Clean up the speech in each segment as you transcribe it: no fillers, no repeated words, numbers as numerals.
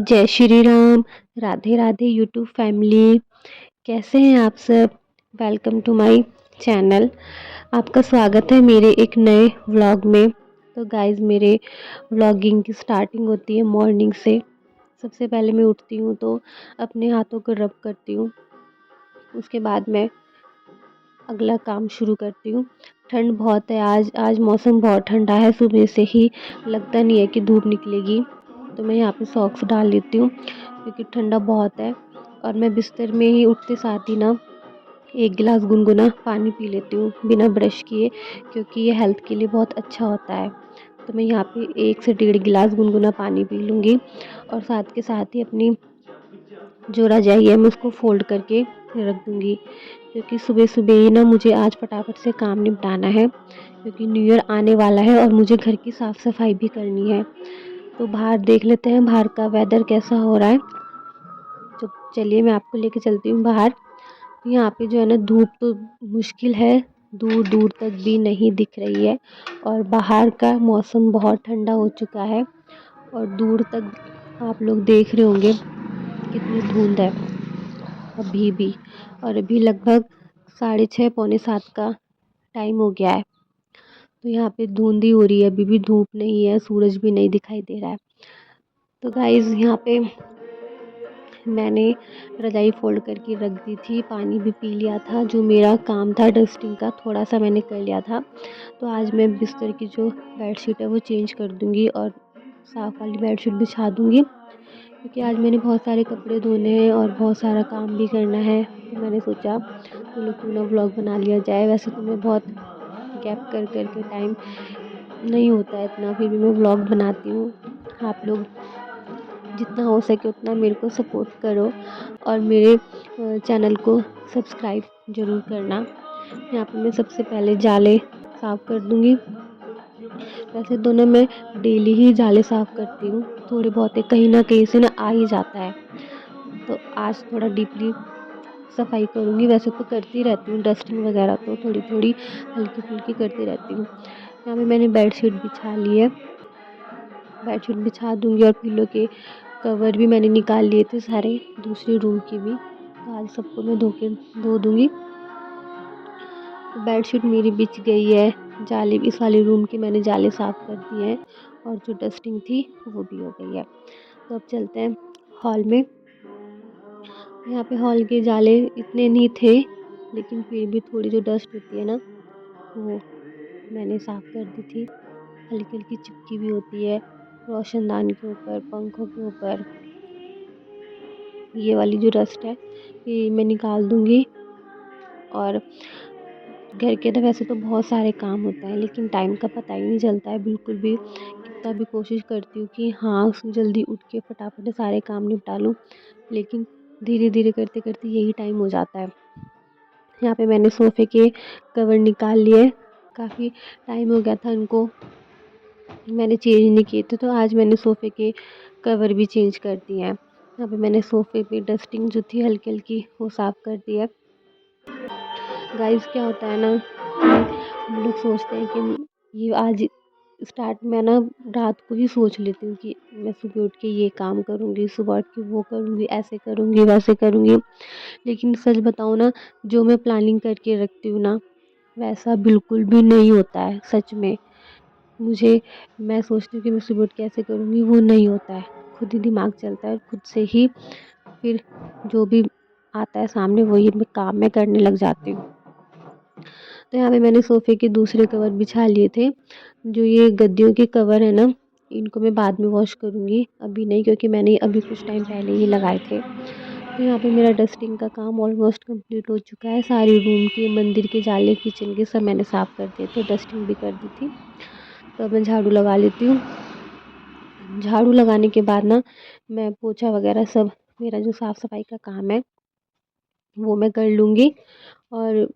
जय Shri Ram. Radhe Radhe YouTube family. कैसे हैं आप सब? Welcome to my channel. आपका स्वागत है मेरे एक नए व्लॉग में। तो गाइस, मेरे व्लॉगिंग की स्टार्टिंग होती है मॉर्निंग से। सबसे पहले मैं उठती हूँ तो अपने हाथों को रब करती हूँ। उसके बाद मैं अगला काम शुरू करती हूँ। ठंड बहुत है, आज मौसम बहुत ठंडा है। सुबह से ही लगता नहीं है कि धूप निकलेगी। तो मैं यहाँ पे सॉक्स डाल लेती हूँ क्योंकि ठंडा बहुत है। और मैं बिस्तर में ही उठते साथ ही ना एक गिलास गुनगुना पानी पी लेती हूँ बिना ब्रश किए, क्योंकि ये हेल्थ के लिए बहुत अच्छा होता है। तो मैं यहाँ पे 1 से 1.5 गिलास गुनगुना पानी पी लूँगी। और साथ के साथ ही अपनी जो रजाई है मैं उसको फ़ोल्ड करके रख दूँगी, क्योंकि सुबह-सुबह ही ना मुझे आज फटाफट से काम निपटाना है, क्योंकि न्यू ईयर आने वाला है और मुझे घर की साफ़-सफ़ाई भी करनी है। तो बाहर देख लेते हैं बाहर का वेदर कैसा हो रहा है। तो चलिए मैं आपको लेके चलती हूँ बाहर। यहाँ पे जो है ना धूप तो मुश्किल है, दूर-दूर तक भी नहीं दिख रही है। और बाहर का मौसम बहुत ठंडा हो चुका है और दूर तक आप लोग देख रहे होंगे कितनी धुंध है अभी भी। और अभी लगभग 6:30 पौने 7 का टाइम हो गया है। तो यहाँ पे धुंध ही हो रही है, अभी भी धूप नहीं है, सूरज भी नहीं दिखाई दे रहा है। तो गाइज़, यहाँ पे मैंने रज़ाई फ़ोल्ड करके रख दी थी, पानी भी पी लिया था। जो मेरा काम था डस्टिंग का थोड़ा-सा मैंने कर लिया था। तो आज मैं बिस्तर की जो बेडशीट है वो चेंज कर दूँगी और साफ़ वाली बेडशीट बिछा दूँगी, क्योंकि आज मैंने बहुत सारे कपड़े धोने हैं और बहुत सारा काम भी करना है। तो मैंने सोचा चलो क्यों ना व्लॉग बना लिया जाए। वैसे तो मैं बहुत गैप कर के टाइम नहीं होता है इतना, फिर भी मैं व्लॉग बनाती हूँ। आप लोग जितना हो सके उतना मेरे को सपोर्ट करो और मेरे चैनल को सब्सक्राइब ज़रूर करना। यहाँ पे मैं सबसे पहले जाले साफ़ कर दूँगी। वैसे तो ना मैं डेली ही जाले साफ़ करती हूँ, थोड़े बहुत कहीं न कहीं से ना आ ही जाता है। तो आज थोड़ा डीपली सफाई करूँगी। वैसे तो करती रहती हूँ डस्टिंग वगैरह, तो थोड़ी-थोड़ी हल्की-फुल्की करती रहती हूँ। यहाँ पे मैंने बेडशीट बिछा ली है, बेडशीट बिछा दूँगी और पिल्लो के कवर भी मैंने निकाल लिए थे सारे, दूसरे रूम के भी। तो आज सबको मैं धो दूँगी। तो बेडशीट मेरी बिछ गई है, जाले इस वाले रूम के मैंने जाले साफ़ कर दिए हैं और जो डस्टिंग थी वो भी हो गई है। तो अब चलते हैं हॉल में। यहाँ पे हॉल के जाले इतने नहीं थे, लेकिन फिर भी थोड़ी जो डस्ट होती है ना वो मैंने साफ़ कर दी थी। हल्की-हल्की चिपकी भी होती है रोशनदान के ऊपर, पंखों के ऊपर। ये वाली जो डस्ट है ये मैं निकाल दूँगी। और घर के तो वैसे तो बहुत सारे काम होते हैं, लेकिन टाइम का पता ही नहीं चलता है बिल्कुल भी। कितना भी कोशिश करती हूँ कि हाँ, जल्दी उठ के फटाफट से सारे काम निपटा लूँ, लेकिन धीरे-धीरे करते-करते यही टाइम हो जाता है। यहाँ पे मैंने सोफ़े के कवर निकाल लिए, काफ़ी टाइम हो गया था इनको मैंने चेंज नहीं किए थे, तो आज मैंने सोफ़े के कवर भी चेंज कर दिए हैं। यहाँ पे मैंने सोफ़े पे डस्टिंग जो थी हल्की-हल्की वो साफ़ कर दी है। गाइस, क्या होता है ना कि हम लोग सोचते हैं कि ये आज स्टार्ट मैं ना रात को ही सोच लेती हूँ कि मैं सुबह उठ के ये काम करूँगी, सुबह उठ के वो करूँगी, ऐसे करूँगी, वैसे करूँगी। लेकिन सच बताऊँ ना, जो मैं प्लानिंग करके रखती हूँ ना, वैसा बिल्कुल भी नहीं होता है सच में। मैं सोचती हूँ कि मैं सुबह उठ के ऐसे करूँगी, वो नहीं होता है। खुद ही दिमाग चलता है और खुद से ही फिर जो भी आता है सामने वही मैं काम मैं करने लग जाती हूँ। तो यहाँ पे मैंने सोफ़े के दूसरे कवर बिछा लिए थे। जो ये गद्दियों के कवर है ना, इनको मैं बाद में वॉश करूँगी, अभी नहीं, क्योंकि मैंने अभी कुछ टाइम पहले ही लगाए थे। तो यहाँ पे मेरा डस्टिंग का काम ऑलमोस्ट कंप्लीट हो चुका है। सारे रूम के, मंदिर के जाले, किचन के सब मैंने साफ़ कर दिए थे, डस्टिंग भी कर दी थी। तो अब मैं झाड़ू लगा लेती हूँ। झाड़ू लगाने के बाद ना मैं पोछा वगैरह सब, मेरा जो साफ़-सफ़ाई का काम है वो मैं कर लूँगी। और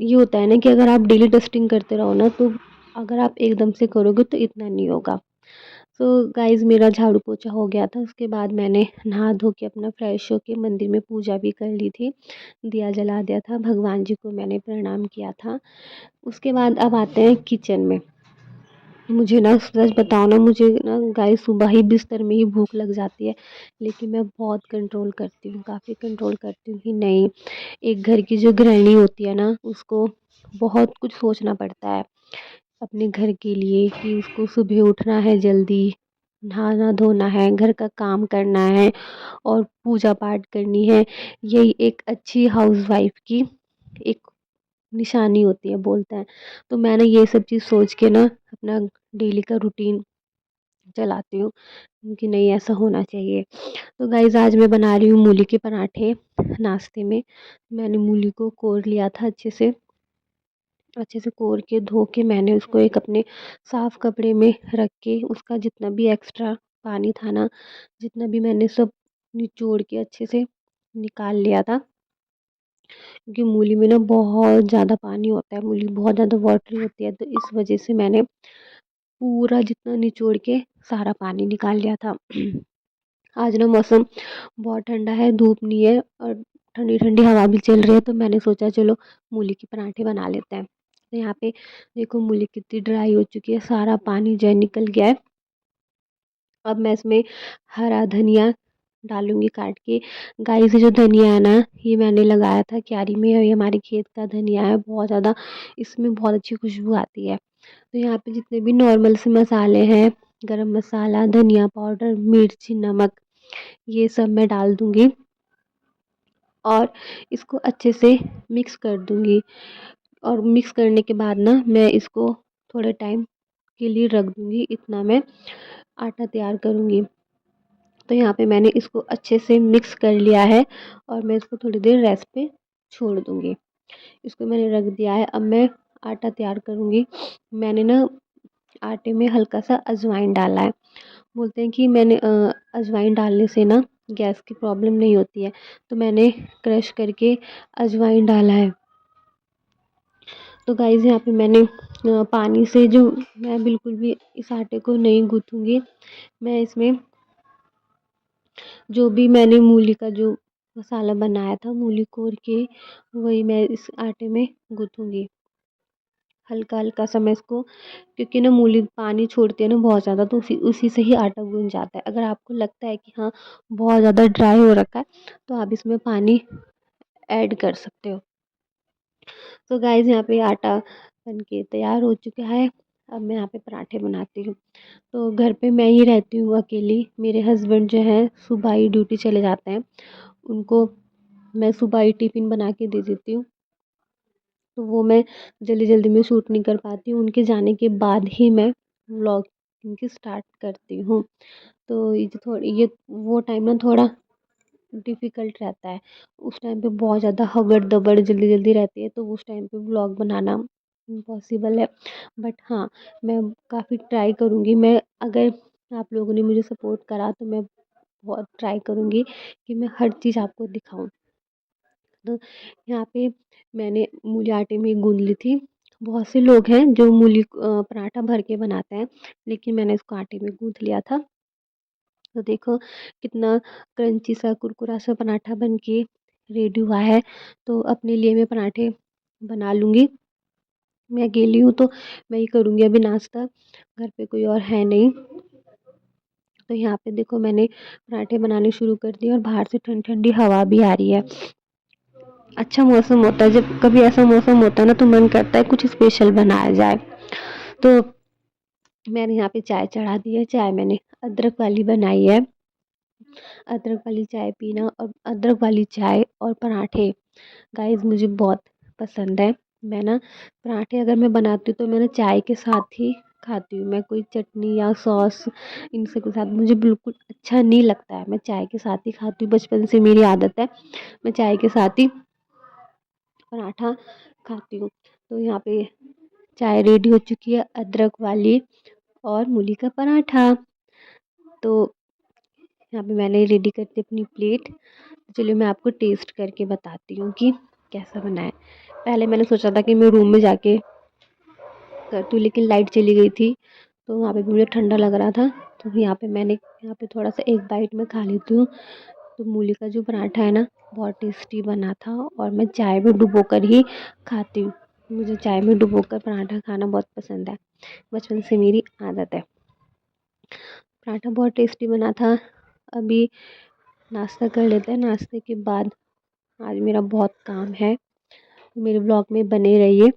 ये होता है ना कि अगर आप डेली डस्टिंग करते रहो ना, तो अगर आप एकदम से करोगे तो इतना नहीं होगा। सो गाइज़, मेरा झाड़ू पोछा हो गया था। उसके बाद मैंने नहा धो के अपना फ्रेश होके मंदिर में पूजा भी कर ली थी। दिया जला दिया था, भगवान जी को मैंने प्रणाम किया था। उसके बाद अब आते हैं किचन में। मुझे ना सच बताऊँ ना, मुझे ना गाइस सुबह ही बिस्तर में ही भूख लग जाती है। लेकिन मैं बहुत कंट्रोल करती हूँ, काफ़ी कंट्रोल करती हूँ कि नहीं, एक घर की जो गृहिणी होती है ना, उसको बहुत कुछ सोचना पड़ता है अपने घर के लिए, कि उसको सुबह उठना है जल्दी, नहाना धोना है, घर का काम करना है और पूजा पाठ करनी है। यही एक अच्छी हाउसवाइफ़ की एक निशानी होती है, बोलते हैं। तो मैंने ये सब चीज़ सोच के ना अपना डेली का रूटीन चलाती हूँ कि नहीं, ऐसा होना चाहिए। तो गाइज़ आज मैं बना रही हूँ मूली के पराठे नाश्ते में। मैंने मूली को कोर लिया था अच्छे से कोर के धो के मैंने उसको एक अपने साफ़ कपड़े में रख के उसका जितना भी एक्स्ट्रा पानी था ना, जितना भी मैंने सब निचोड़ के अच्छे से निकाल लिया था। क्योंकि मूली में ना बहुत ज़्यादा पानी होता है, मूली बहुत ज़्यादा वाटरी होती है, तो इस वजह से मैंने पूरा जितना निचोड़ के सारा पानी निकाल लिया था। आज ना मौसम बहुत ठंडा है, धूप नहीं है और ठंडी-ठंडी हवा भी चल रही है, तो मैंने सोचा चलो मूली के पराठे बना लेते हैं। तो यहाँ पे देखो मूली कितनी ड्राई हो चुकी है, सारा पानी जो है निकल गया है। अब मैं इसमें हरा धनिया डालूँगी काट के। गाइस ये जो धनिया है ना, ये मैंने लगाया था क्यारी में, ये हमारे खेत का धनिया है, बहुत ज़्यादा इसमें बहुत अच्छी खुशबू आती है। तो यहाँ पे जितने भी नॉर्मल से मसाले हैं, गरम मसाला, धनिया पाउडर, मिर्च, नमक, ये सब मैं डाल दूँगी और इसको अच्छे से मिक्स कर दूँगी। और मिक्स करने के बाद ना मैं इसको थोड़े टाइम के लिए रख दूँगी, इतना मैं आटा तैयार करूँगी। तो यहाँ पे मैंने इसको अच्छे से मिक्स कर लिया है और मैं इसको थोड़ी देर रेस्ट पे छोड़ दूँगी। इसको मैंने रख दिया है, अब मैं आटा तैयार करूँगी। मैंने ना आटे में हल्का-सा अजवाइन डाला है। बोलते हैं कि अजवाइन डालने से ना गैस की प्रॉब्लम नहीं होती है, तो मैंने क्रश करके अजवाइन डाला है। तो गाइज़ यहाँ पे मैंने पानी से जो मैं बिल्कुल भी इस आटे को नहीं गूँथूँगी। मैं इसमें जो भी मैंने मूली का जो मसाला बनाया था, मूली कोर के, वही मैं इस आटे में गूँथूँगी। हल्का-हल्का सा मैं इसको, क्योंकि ना मूली पानी छोड़ती है ना बहुत ज़्यादा, तो उसी उसी से ही आटा गूँथ जाता है। अगर आपको लगता है कि हाँ, बहुत ज़्यादा ड्राई हो रखा है, तो आप इसमें पानी ऐड कर सकते हो। तो गाइज़ यहाँ पे आटा बन के तैयार हो चुका है। अब मैं यहाँ पे पराठे बनाती हूँ। तो घर पे मैं ही रहती हूँ अकेली। मेरे हस्बैंड जो हैं सुबह ही ड्यूटी चले जाते हैं। उनको मैं सुबह ही टिफ़िन बना के दे देती हूँ। तो वो मैं जल्दी-जल्दी में शूट नहीं कर पाती हूँ। उनके जाने के बाद ही मैं व्लॉगिंग की स्टार्ट करती हूँ। तो ये वो टाइम ना थोड़ा डिफ़िकल्ट रहता है। उस टाइम पे बहुत ज़्यादा हबड़-दबड़ जल्दी-जल्दी रहती है, तो उस टाइम पे व्लॉग बनाना इम्पॉसिबल है। बट हाँ, मैं काफ़ी ट्राई करूँगी। मैं अगर आप लोगों ने मुझे सपोर्ट करा, तो मैं बहुत ट्राई करूँगी कि मैं हर चीज़ आपको दिखाऊँ। तो यहाँ पे मैंने मूली आटे में गूँध ली थी। बहुत से लोग हैं जो पराठा भर के बनाते हैं, लेकिन मैंने इसको आटे में गूँथ लिया था। तो देखो कितना क्रंची सा कुरकुरा सा पराठा बन के रेडी हुआ है। तो अपने लिए मैं पराठे बना लूँगी। मैं अकेली हूँ, तो मैं ही करूँगी अभी नाश्ता, घर पे कोई और है नहीं। तो यहाँ पे देखो मैंने पराठे बनाने शुरू कर दिए और बाहर से ठंडी-ठंडी हवा भी आ रही है। अच्छा मौसम होता है, जब कभी ऐसा मौसम होता है ना, तो मन करता है कुछ स्पेशल बनाया जाए। तो मैंने यहाँ पे चाय चढ़ा दी है। चाय मैंने अदरक वाली बनाई है। अदरक वाली चाय पीना और अदरक वाली चाय और पराठे गाइस मुझे बहुत पसंद है। मैं ना पराठे अगर मैं बनाती हूँ, तो मैं ना चाय के साथ ही खाती हूँ। मैं कोई चटनी या सॉस इन सब के साथ मुझे बिल्कुल अच्छा नहीं लगता है। मैं चाय के साथ ही खाती हूँ, बचपन से मेरी आदत है। मैं चाय के साथ ही पराठा खाती हूँ। तो यहाँ पे चाय रेडी हो चुकी है, अदरक वाली और मूली का पराठा। तो यहाँ पे मैंने रेडी कर दी अपनी प्लेट। चलिए मैं आपको टेस्ट करके बताती हूँ कि कैसा बना है। पहले मैंने सोचा था कि मैं रूम में जाके करती हूँ, लेकिन लाइट चली गई थी, तो वहाँ पे भी मुझे ठंडा लग रहा था। तो यहाँ पे थोड़ा सा एक बाइट में खा लेती हूँ। तो मूली का जो पराठा है ना, बहुत टेस्टी बना था और मैं चाय में डुबो कर ही खाती हूँ। मुझे चाय में डुबो कर पराठा खाना बहुत पसंद है। बचपन से मेरी आदत है। पराठा बहुत टेस्टी बना था। अभी नाश्ता कर लेते हैं, नाश्ते के बाद आज मेरा बहुत काम है, मेरे ब्लॉग में बने रहिए।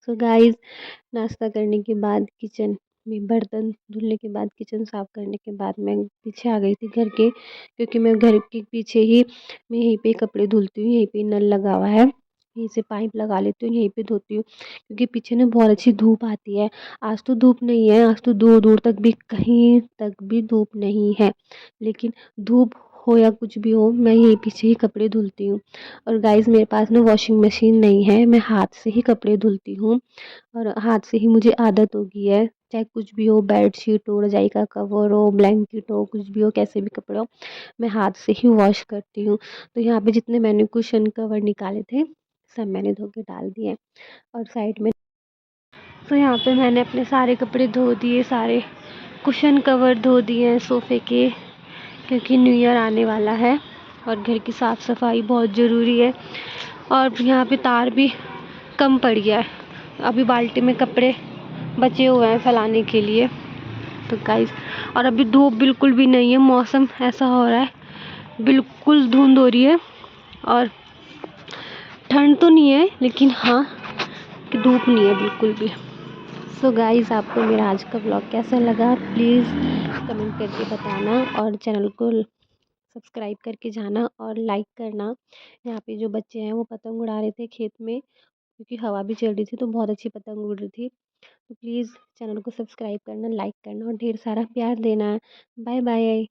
सो गाइस, नाश्ता करने के बाद किचन में बर्तन धुलने के बाद, किचन साफ़ करने के बाद मैं पीछे आ गई थी घर के, क्योंकि मैं घर के पीछे ही मैं यहीं पे कपड़े धुलती हूँ। यहीं पे नल लगा हुआ है, यहीं से पाइप लगा लेती हूँ, यहीं पे धोती हूँ, क्योंकि पीछे ना बहुत अच्छी धूप आती है। आज तो धूप नहीं है, आज तो दूर दूर तक भी कहीं तक भी धूप नहीं है, लेकिन धूप हो या कुछ भी हो, मैं यहीं पीछे ही कपड़े धुलती हूँ। और गाइस, मेरे पास ना वॉशिंग मशीन नहीं है, मैं हाथ से ही कपड़े धुलती हूँ, और हाथ से ही मुझे आदत हो गई है। चाहे कुछ भी हो, बेडशीट हो, रजाई का कवर हो, ब्लैंकेट हो, कुछ भी हो, कैसे भी कपड़े हो, मैं हाथ से ही वॉश करती हूँ। तो यहाँ पे जितने मैंने कुशन कवर निकाले थे, सब मैंने धो के डाल दिए। और साइड में तो यहाँ पे मैंने अपने सारे कपड़े धो दिए, सारे कुशन कवर धो दिए सोफ़े के, क्योंकि न्यू ईयर आने वाला है और घर की साफ़ सफाई बहुत ज़रूरी है। और यहाँ पे तार भी कम पड़ गया है, अभी बाल्टी में कपड़े बचे हुए हैं फैलाने के लिए। तो गाइस, और अभी धूप बिल्कुल भी नहीं है, मौसम ऐसा हो रहा है, बिल्कुल धुंध हो रही है, और ठंड तो नहीं है, लेकिन हाँ कि धूप नहीं है बिल्कुल भी। सो गाइस, आपको मेरा आज का ब्लॉग कैसा लगा प्लीज़ कमेंट करके बताना, और चैनल को सब्सक्राइब करके जाना और लाइक करना। यहाँ पे जो बच्चे हैं वो पतंग उड़ा रहे थे खेत में, क्योंकि हवा भी चल रही थी तो बहुत अच्छी पतंग उड़ रही थी। तो प्लीज़ चैनल को सब्सक्राइब करना, लाइक करना और ढेर सारा प्यार देना। Bye bye.